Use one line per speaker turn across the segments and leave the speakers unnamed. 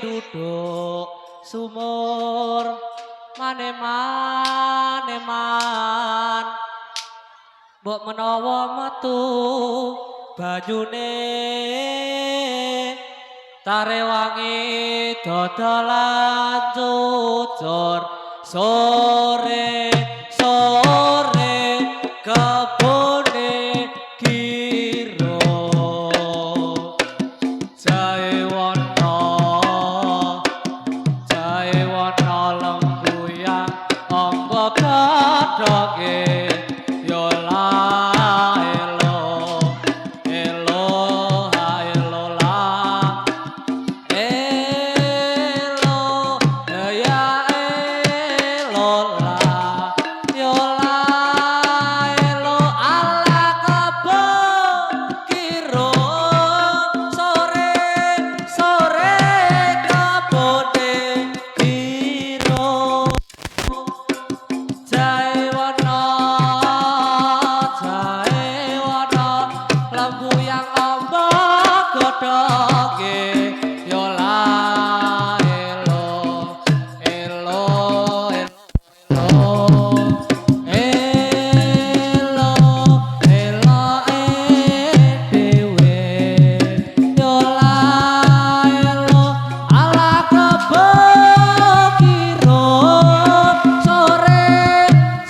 duduk sumur maneman mbok menawa metu bajune tarewangi dodolan cucur sore sore kebone kiro jae wana lembuyang amba kadhoge yo la elo elo ha elo la elo ya elo la yo la elo ala kebo kiro sore sore kabone kiro jae wana lembuyang amba godhoge yo la elo elo elo elo elo dhewe yo la elo ala kebo kiro sore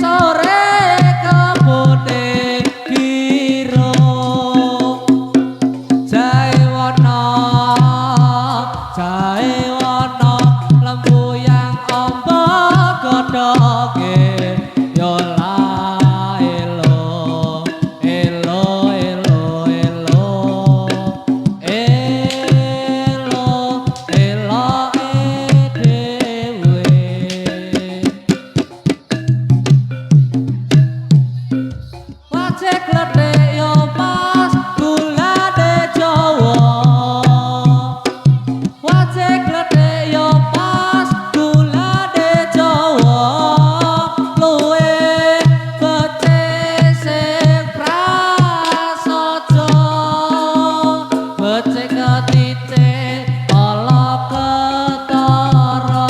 sore kebone kiro jae wana lembuyang amba godhoge yo la elo elo elo elo elo elo dhewe wajek ledek yo pas gulane Jawa wajek ledek yo pas gulane Jawa luwe becik sing prasaja becik ketitik ala ketara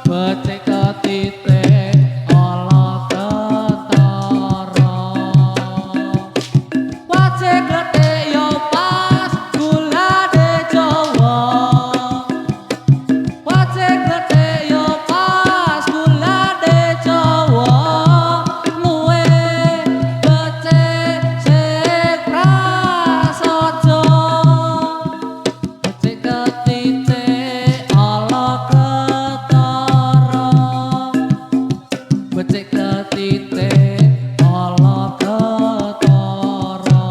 becik ketitik ala ketara wajek ledek yo pas gulane Jawa wajek ledek yo pas gulane Jawa luwe becik sing prasaja becik ketitik ala ketara becik ketitik ala ketara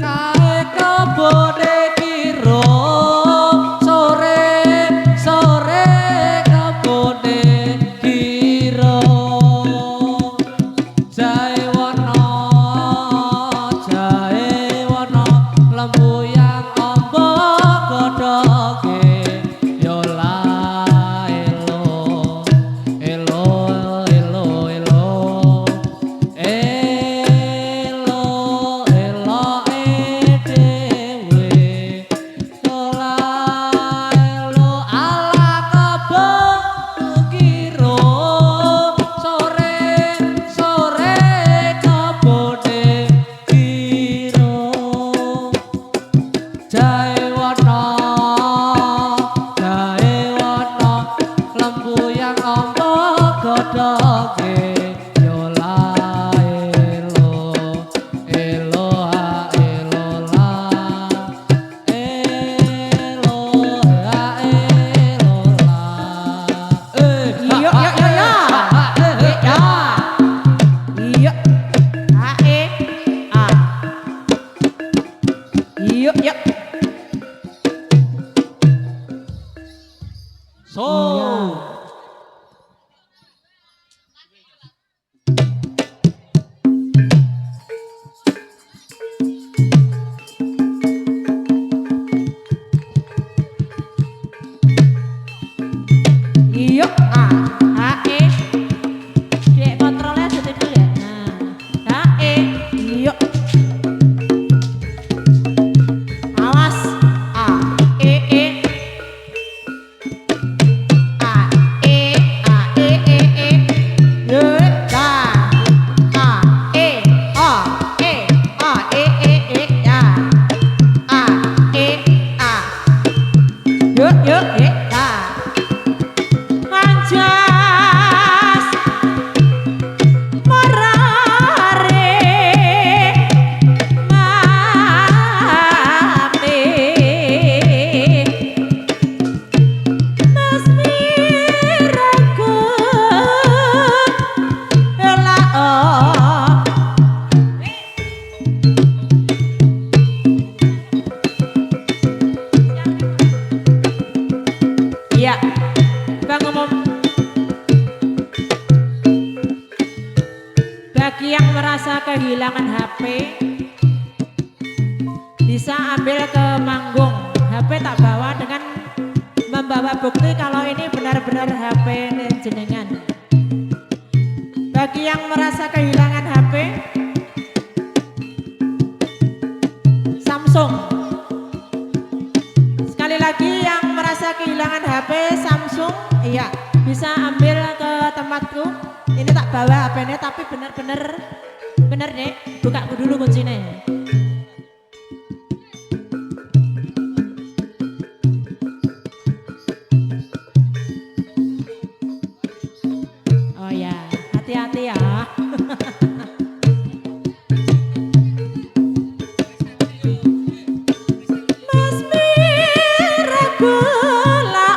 kae kebone kiro sore sore kebone kiro jae wana lembuyang amba godhoge yo la elo elo elo elo elo elo dhewe yo la elo ala kebo kiro sore sore kebone kiro jae wana lembuyang amba godhoge yo la elo elo ha elo la elo ha elo la
Iya, iya, iya, iya. Iya. Ae. A. Iya, iya.
so
Bagi yang merasa kehilangan HP, bisa ambil ke manggung. HP tak bawa dengan membawa bukti kalau ini benar-benar HP jenengan. Bagi yang merasa kehilangan HP, Samsung. Sekali lagi yang merasa kehilangan HP Samsung, iya bisa ambil ke tempatku. Ini tak bawa HP-nya tapi bener nih, buka dulu kuncinya. Oh ya, hati-hati ya. Mas Mira kula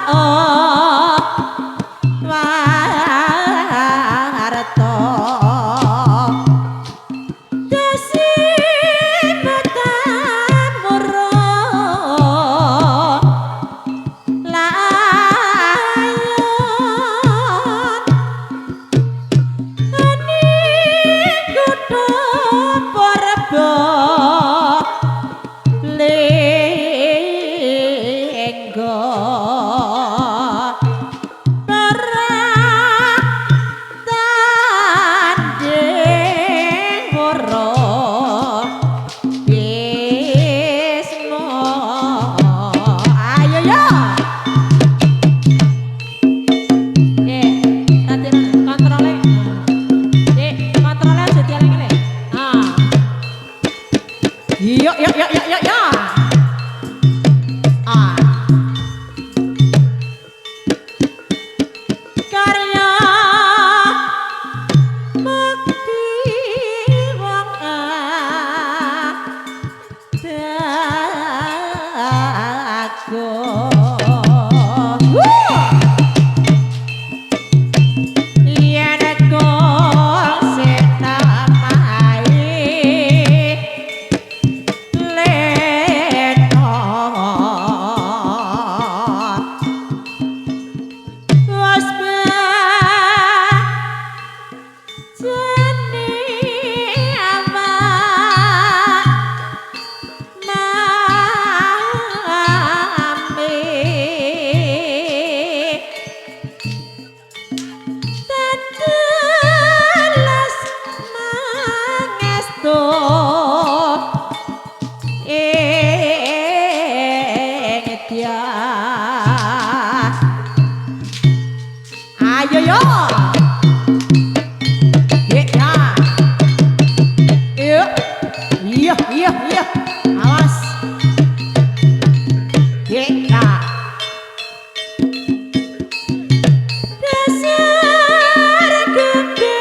warta dasi betan murah layon kudu porbo lenggo perang tanding woro bismo. Ayo yo nanti kontrolnya kontrolnya aja dialeng-eleng. Yuk karya mukti wong adago yen kok setamai leno was jane ama mami tetelas mangestu dia. Ayo yo iya awas dasar gede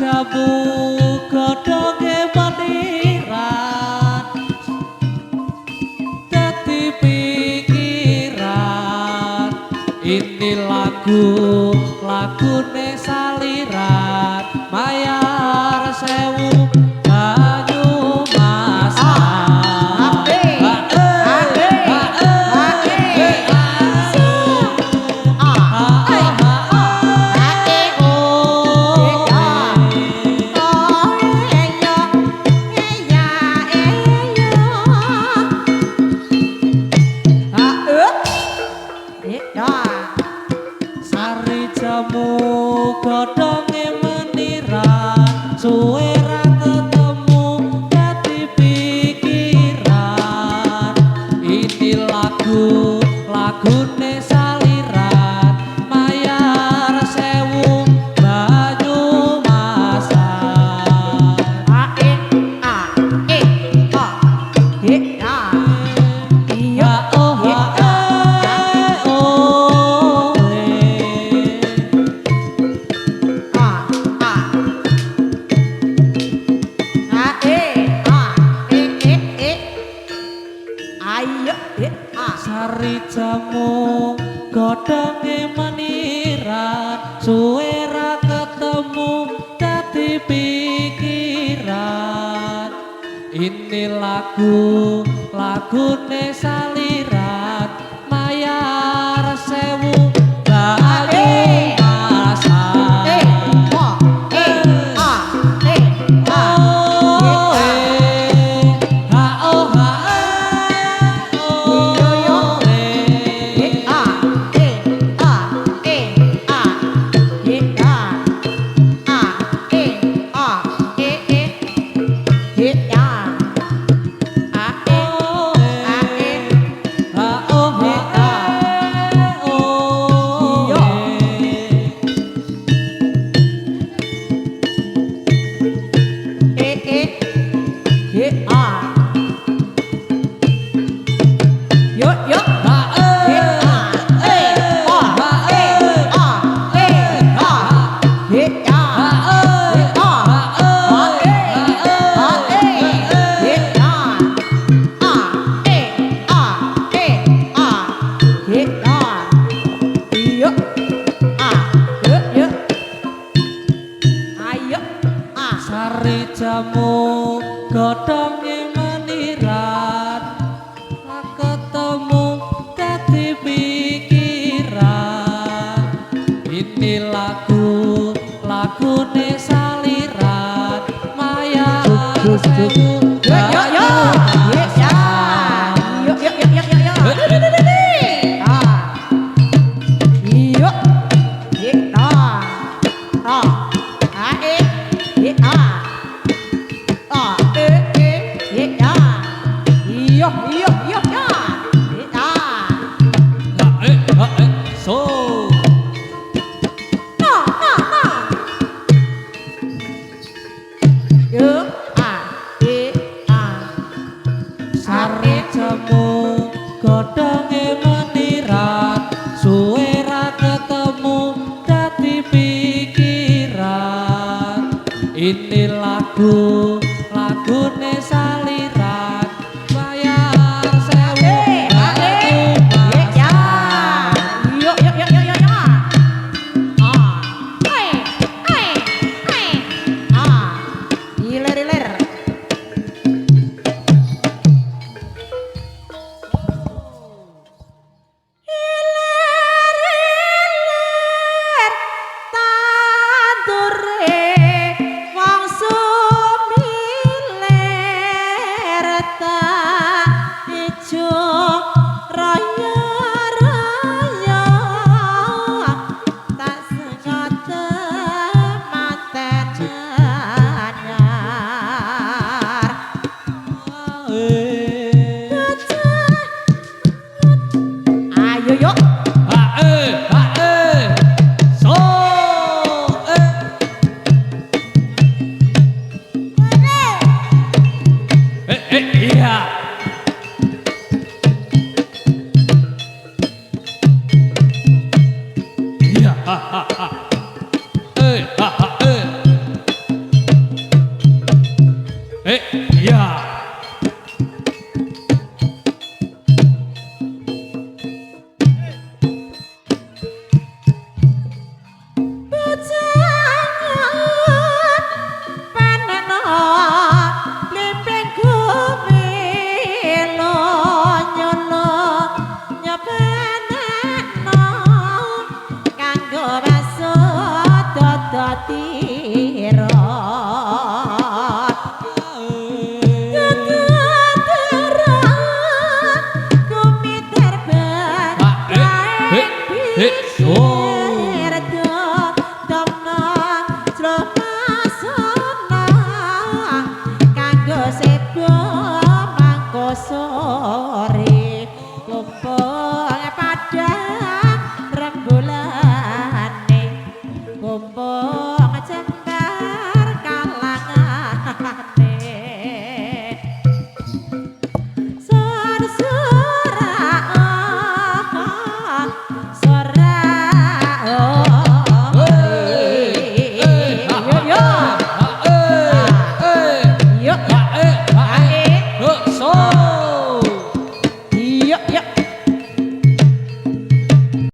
jamu godhonge meniran dadi pikiran ini lagune saliran mayar sewu banyu masak sari jamu godhonge meniran suwe ra ketemu dadi pikiran ini lagune saliran mayar sewu banyu masak sari jamu godhonge meniran suwe ra ketemu dadi pikiran ini lagune saliran mayar sewu banyu sari jamu godhonge meniran ra ketemu dadi pikiran ini lagune saliran mayar sewu banyu sari jamu godhonge meniran suwe ra ketemu dadi pikiran ini lagune saliran mayar sewu
Tandure wong sumile
Ae